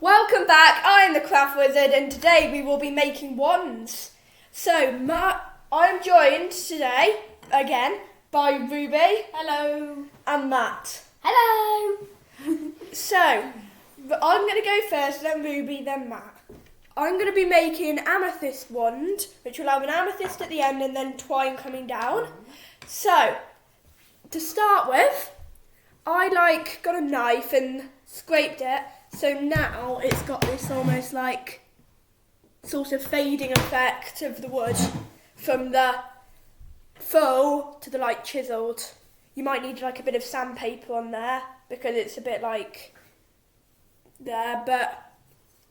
Welcome back, I am the Craft Wizard and today we will be making wands. So, I'm joined today, again, by Ruby. Hello. And Matt. Hello. So, I'm going to go first, then Ruby, then Matt. I'm going to be making an amethyst wand, which will have an amethyst at the end and then twine coming down. So, to start with, I got a knife and scraped it. So now it's got this almost like sort of fading effect of the wood from the faux to the chiselled. You might need a bit of sandpaper on there because it's a bit there, but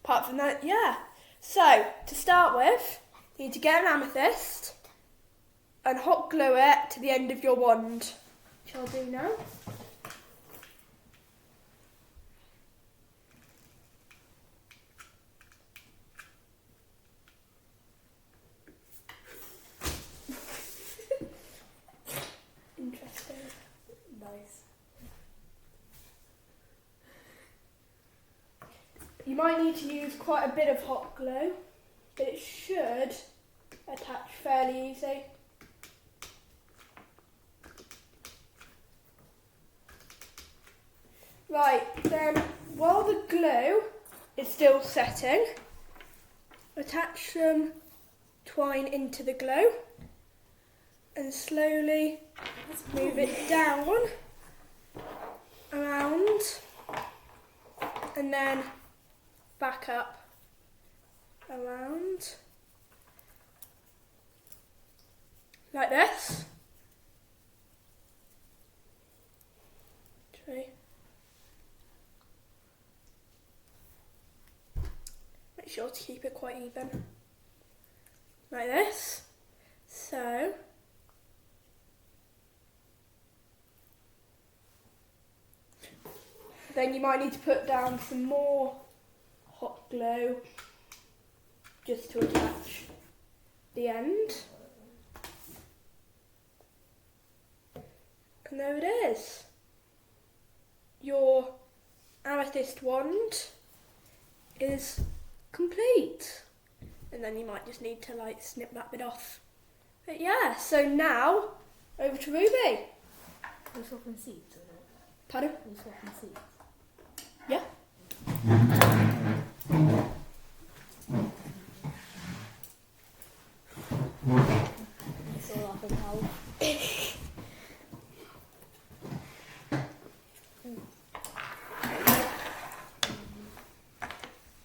apart from that, yeah. So to start with, you need to get an amethyst and hot glue it to the end of your wand. Shall I do now? Interesting. Nice. You might need to use quite a bit of hot glue, but it should attach fairly easy. Right, then while the glue is still setting, attach some twine into the glue and slowly move it down, around, and then back up, around, like this. 3. Make sure to keep it quite even, like this. So, then you might need to put down some more hot glue just to attach the end. And there it is. Your amethyst wand is complete. And then you might just need to snip that bit off. But yeah, so now over to Ruby. Are we swapping seats or not? Pardon? Are we swapping seats? Yeah. It's all up in house.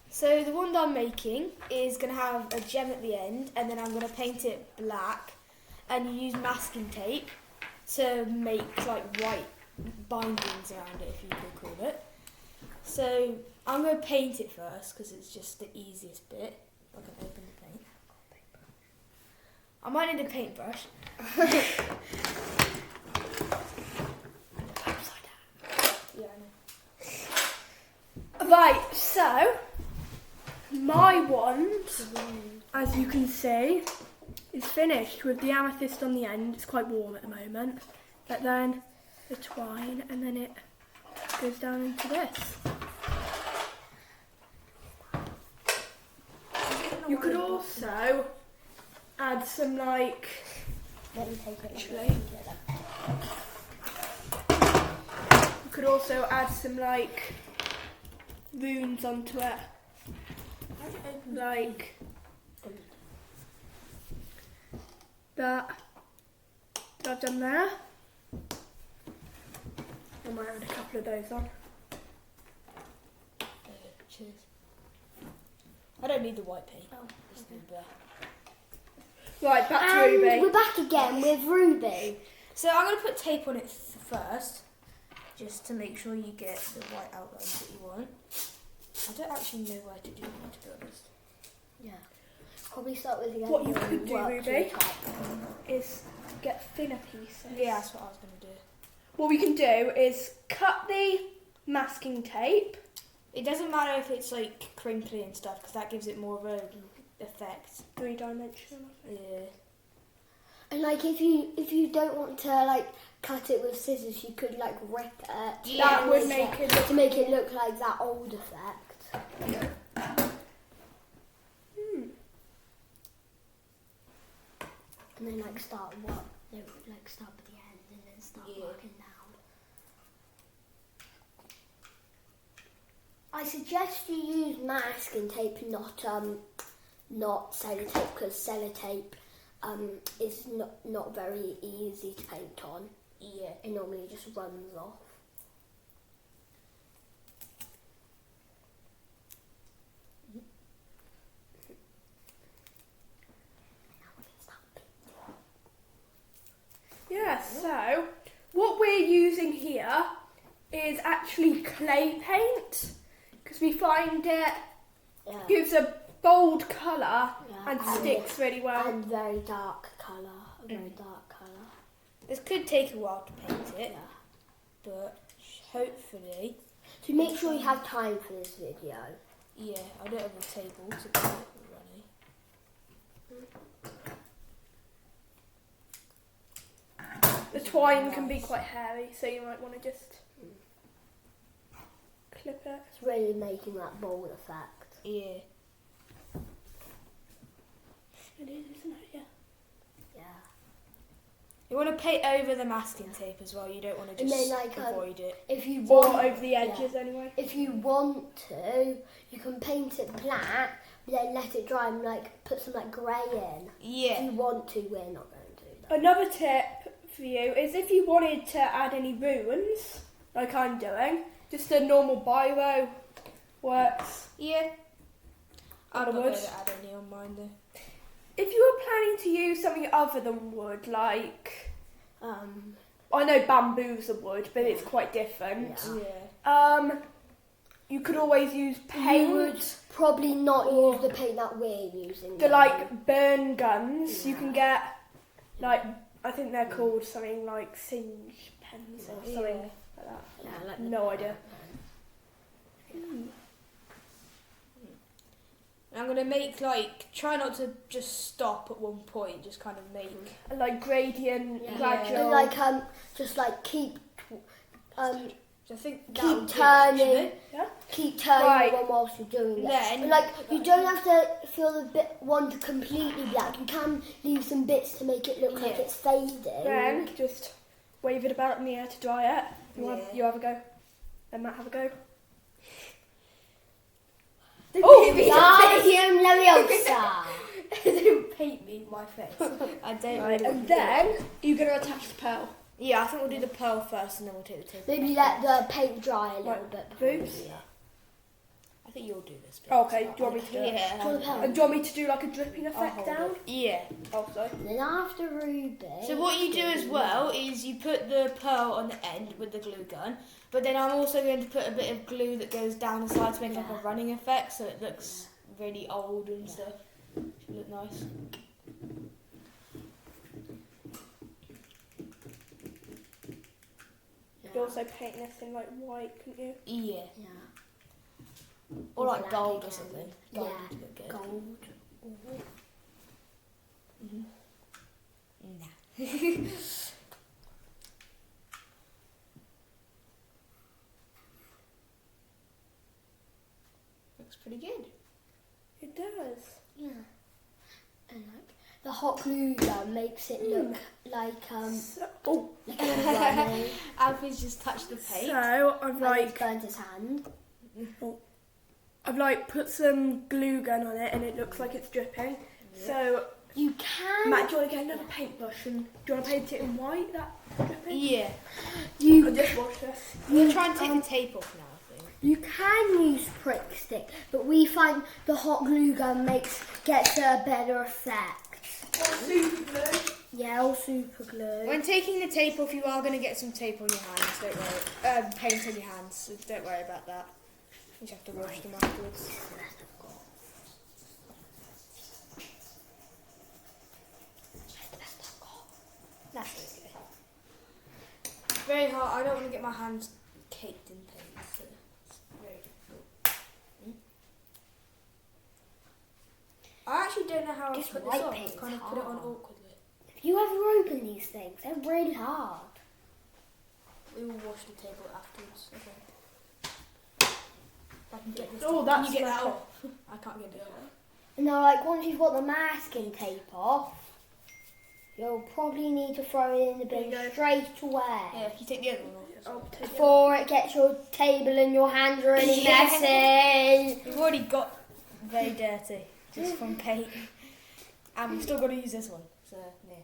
So the wand I'm making is going to have a gem at the end, and then I'm going to paint it black and use masking tape to make white bindings around it, if you could call it. So I'm going to paint it first because it's just the easiest bit. I can open the paint. I might need a paintbrush. Upside down. Yeah, I know. Right, so my wand, as you can see, is finished with the amethyst on the end. It's quite warm at the moment. But then the twine, and then it goes down into this. You could also add some Let me take it. Actually. You could also add some runes onto it. Like that I've done there. I might add a couple of those on. Cheers. I don't need the white paint. Just need black. Right, back to And Ruby. we're back again with Ruby. So I'm going to put tape on it first, just to make sure you get the white outlines that you want. I don't actually know where to do it, to be honest. Yeah. Probably start with the end. What you and could do, work Ruby, to the top. is get thinner pieces. Yeah, that's what I was going to do. What we can do is cut the masking tape. It doesn't matter if it's crinkly and stuff, because that gives it more of a effect. 3-dimensional. Yeah. And if you don't want to cut it with scissors, you could rip it. Yeah, That would make it look to make it look like that old effect. And then like start what? No, like start at the end and then start working down. I suggest you use masking tape, not sellotape, because sellotape is not very easy to paint on. Yeah. It normally just runs off. Yeah, so what we're using here is actually clay paint because we find it gives a bold colour and sticks really well. And very dark colour, very dark colour. This could take a while to paint it, Yeah. but hopefully. So make sure you have time for this video. Yeah, I don't have a table to put it running. The twine can be quite hairy, so you might want to just clip it. It's really making that bold effect. Yeah. It is, isn't it? Yeah. Yeah. You want to paint over the masking tape as well. You don't want to And just then, like, avoid it. If you Or want, over the edges anyway. if you want to, you can paint it black, but then let it dry and like put some like grey in. If Yeah. you want to, we're not going to do that. Another tip for you is if you wanted to add any runes, like I'm doing, just a normal biro works. Yeah. I'm not wood. going to add any on mine though. If you were planning to use something other than wood, like I know bamboo's a wood, but it's quite different. Yeah. You could always use paint. You would probably not use the paint that we're using. The though. like burn guns. You Yeah. can get like I think they're called something like singe pens or something like that. Yeah, like No idea. I'm going to make try not to just stop at one point, just kind of make. Like gradient, Yeah. gradual. And like just like keep So I think that keep would do it, turning, actually. Yeah. keep turning Right. one whilst you're doing it. Then- And, like you don't have to fill the bit one to completely black. You can leave some bits to make it look like Yeah. it's fading. Then just wave it about in the air to dry it. Yeah. You have a go. Then Matt have a go. Guardian Leviosa. Don't paint me in my face. I don't Right, really and then you're gonna attach the pearl. Yeah, I think we'll do the pearl first and then we'll take the tape. Maybe let the paint dry a little Right, bit. before you boots. do that. I think you'll do this bit. Okay, do you want me to do it? Yeah. Do you want the pearl? And do you want me to do like a dripping I'll effect hold down? it. Yeah. Oh, sorry. And then after Ruby. So what you do as well is you put the pearl on the end with the glue gun, but then I'm also going to put a bit of glue that goes down the side to make like a running effect, so it looks really old and stuff. Should look nice. You'd also paint this in like white, couldn't you? Yeah. Yeah. Or like Black gold or again. something. Yeah, Gold would look good. gold. Nah. Looks pretty good. It does. Yeah. And like the hot glue gun makes it look like So, oh, like it's running. Alfie's just touched the paint. so I've And like he's burnt his hand. put some glue gun on it and it looks like it's dripping. So You can. Matt, do you want to get another paintbrush and do you want to paint it in white? That dripping? Yeah. You I'll just wash this. I'm going to try and take the tape off now, I think. You can use prick stick, but we find the hot glue gun gets a better effect. Super glue. Yeah, or super glue. When taking the tape off, you are going to get some tape on your hands, don't worry. Paint on your hands, so don't worry about that. You just have to wash them afterwards. That's okay. It's very hard. I don't want to get my hands caked in paint, so it's very difficult. I actually don't know how to This put white this on. paint's Kind of put it on hard. awkwardly. Have you ever opened these things? They're really hard. We will wash the table afterwards. Okay. I can get this. Oh, Can that's you get that like off? I can't get it off. And now, like, once you've got the masking tape off, you'll probably need to throw it in the bin There you go. straight away. Yeah, you take the other one off. I'll take it. Before it gets your table and your hands really messy. We've already got very dirty just from paint, and we've still got to use this one. So yeah.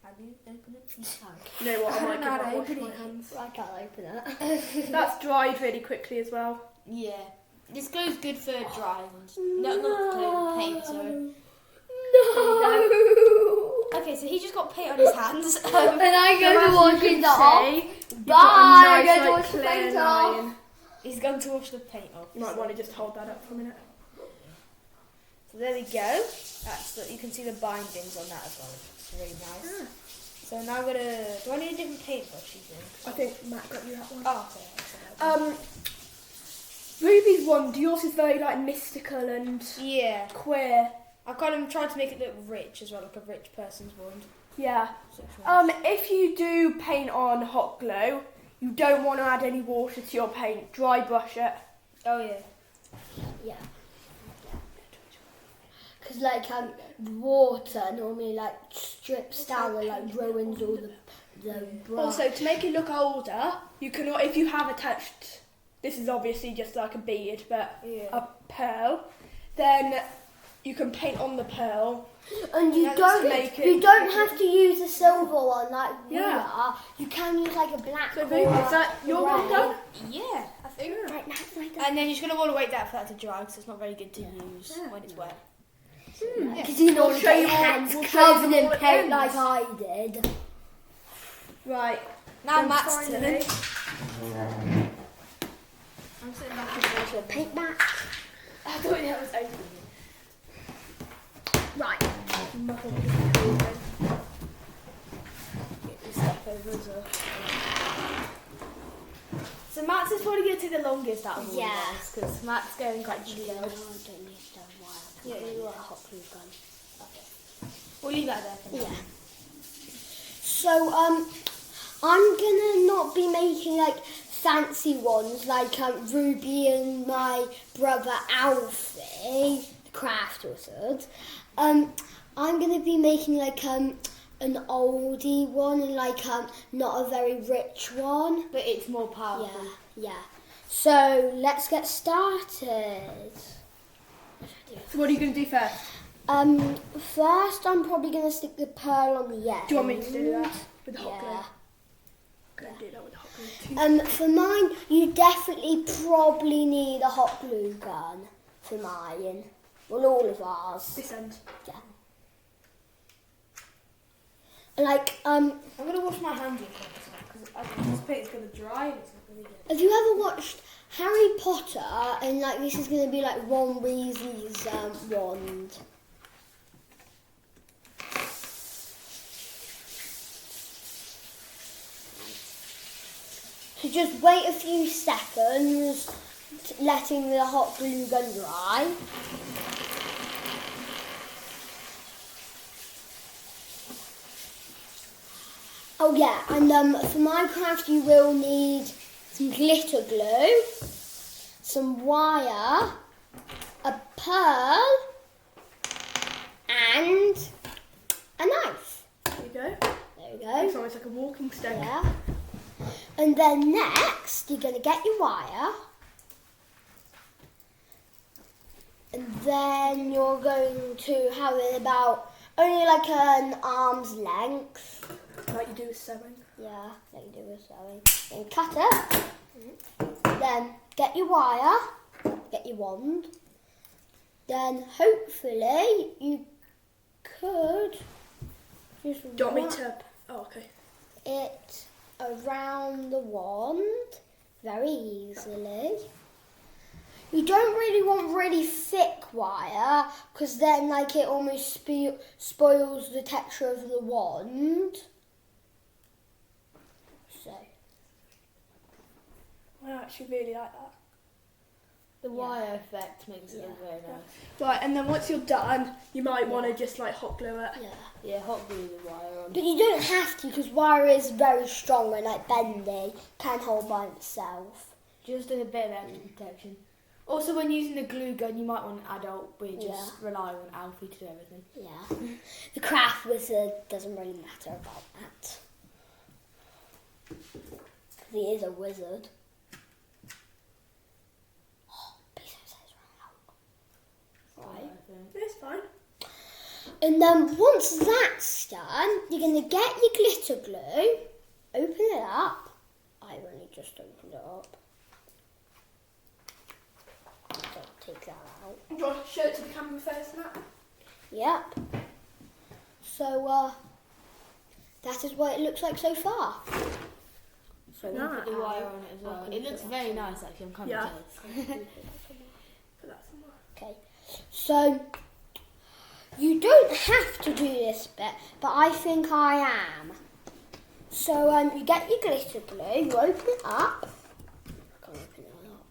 Have you opened it? You can. You know what? I might I don't know how give to wash open my it. hands. I can't open it. That's dried really quickly as well. Yeah. This glue's good for drying. No, not paint. Sorry. No. Okay, so he just got paint on his hands. And I'm going to as wash you it can off. see, you've Bye. got a I'm nice, going to like, wash the clear paint off. line. He's going to wash the paint off. You might want to just hold that up for a minute. So there we go. You can see the bindings on that as well. It's really nice. So now I'm gonna. Do I need a different paintbrush? You think? I think Matt got you that one. Oh, okay. Ruby's one, yours is very like mystical and Yeah. queer. I've kind of tried to make it look rich as well, like a rich person's wand. Yeah. So it's nice. If you do paint on hot glue, you don't want to add any water to your paint. Dry brush it. Oh yeah. Yeah. Because like the water normally like strips down and like ruins all the brush. Also, to make it look older, you can, if you have attached, this is obviously just like a bead, but Yeah. a pearl, then you can paint on the pearl. And you Yeah, don't just make it- you don't have to use a silver one like we Yeah. are. You can use like a black So, or Ruby, is that a your one grey. done? Yeah, I think. Right, that's like that. And then you're just gonna want to wait that for that to dry because it's not very good to use Yeah. when it's wet. Because you know We'll show get you your all- hands we'll show you covered all in at paint ends. like I did. Right. Now then Matt's finally- turn. I'm sitting back in the water. Paint back. I thought that was open. Right. Get this stuff over as well. So Matt's is probably going to take the longest out of all Yeah. of us because Matt's going quite Actually, slow. I don't need the wire. Yeah, you a are. hot glue gun. We'll leave that there for now. Yeah. So I'm gonna not be making like fancy ones like Ruby and my brother Alfie, the craft wizard. I'm gonna be making like an oldie one and like not a very rich one. But it's more powerful. Yeah, yeah. So let's get started. So what are you going to do first? First I'm probably gonna stick the pearl on the end. Do you want me to do that with the hot glue? Yeah. I'm going to do that with the hot glue too. For mine, you definitely probably need a hot glue gun for mine. Well, all of ours. This end. Yeah. And like, I'm going to wash my hands because I anticipate it's going to dry and it's not going to get... have you ever watched Harry Potter? And like, this is going to be like Ron Weasley's wand. So just wait a few seconds, letting the hot glue gun dry. Oh yeah, and for Minecraft you will need some glitter glue, some wire, a pearl, and a knife. There you go. There we go. It's almost like a walking stick. Yeah. And then next, you're going to get your wire. And then you're going to have it about only like an arm's length. Like you do with sewing. Yeah, like you do with sewing. Then cut it. Then get your wire. Get your wand. Then hopefully you could just Do you want me wrap to... Oh, okay. it around the wand very easily. You don't really want really thick wire because then like it almost spoils the texture of the wand. So I actually really like that. The wire effect makes it look very nice. Right, and then once you're done, you might want to just like hot glue it. yeah. Yeah, hot glue the wire on. But you don't have to because wire is very strong and like bendy, can hold by itself. Just as a bit of extra protection. Also, when using the glue gun, you might want an adult. We're just relying on Alfie to do everything. Yeah. The craft wizard doesn't really matter about that. He is a wizard. Oh, please don't say it's run out. Right. It's fine. And then once that's done, you're going to get your glitter glue, open it up. I've only just opened it up. Don't take that out. Do you want to show it to the camera first, Matt? Yep. So, that is what it looks like so far. So we put the wire on it as well. It looks very nice, actually. I'm kind of jealous. Put that somewhere. Okay. So, you don't have to do this bit, but I think I am. So, you get your glitter glue, you open it up. I can't open it up.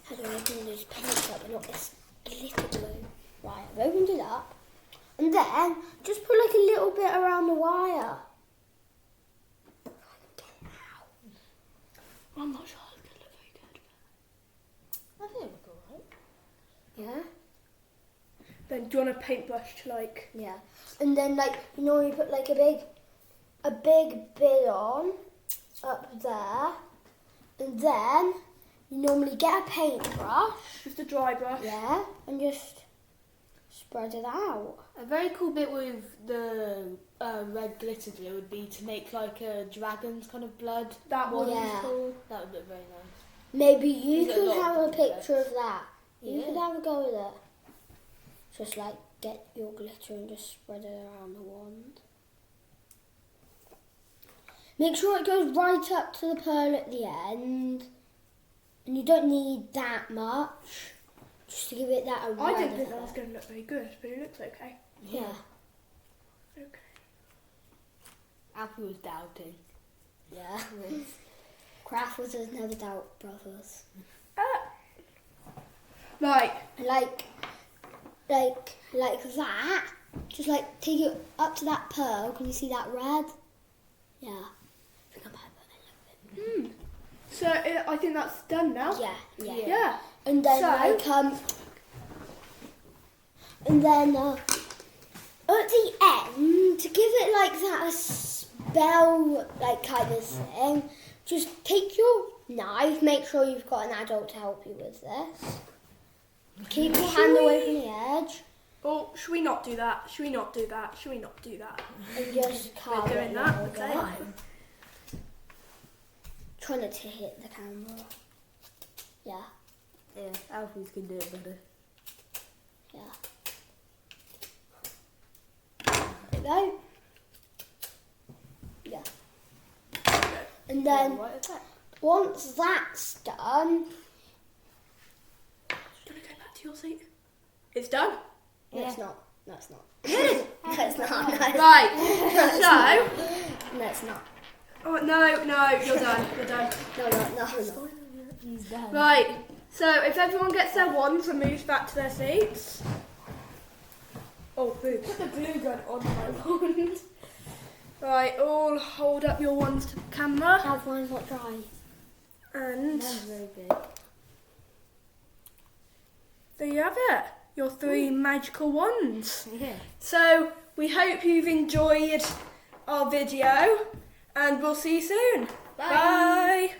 How do I open those paints up and not this glitter glue? Right, I've opened it up. And then, just put like a little bit around the wire. I'm not sure it's going to look very good. I think it look alright. Yeah? Then do you want a paintbrush to like... Yeah. And then like you normally put like a big bit on up there. And then you normally get a paintbrush. Just a dry brush. Yeah. And just spread it out. A very cool bit with the red glitter glue would be to make like a dragon's kind of blood. That one Yeah. is cool. That would look very nice. Maybe you Is it a could lot have of a different picture of that. You Yeah. could have a go with it. Just like get your glitter and just spread it around the wand. Make sure it goes right up to the pearl at the end. And you don't need that much. Just to give it that a I red didn't think that was effect. going to look very good, but it looks okay. Yeah. Okay. Alfie was doubting. Yeah. Craft wizards never doubt, brothers. Right. Like that. Just like take it up to that pearl. Can you see that red? Yeah. I think I might put a little bit. So I think that's done now. Yeah. Yeah. And then and then at the end, to give it like that a spell like kind of thing, just take your knife. Make sure you've got an adult to help you with this. Keep your hand away from the edge. Oh, should we not do that? Should we not do that? Should we not do that? And just carve We're doing it that, a little okay. bit. Try not to hit the camera. Yeah, Yeah, Alfie's can do it better. yeah. There we go. Yeah. And then Right effect. once that's done, Do you want to go back to your seat? It's done. no, it's not. No, it's not. No, it's not. No, it's Right. no, it's not. Oh no, you're done. You're done. No. He's done. Right. So if everyone gets their wands and moves back to their seats. Oh, boo. Put the glue gun on my wand. Right, all hold up your wands to the camera. Everyone's not dry. And That's very big. there you have it. Your 3 magical wands. Yeah. So we hope you've enjoyed our video and we'll see you soon. Bye. Bye.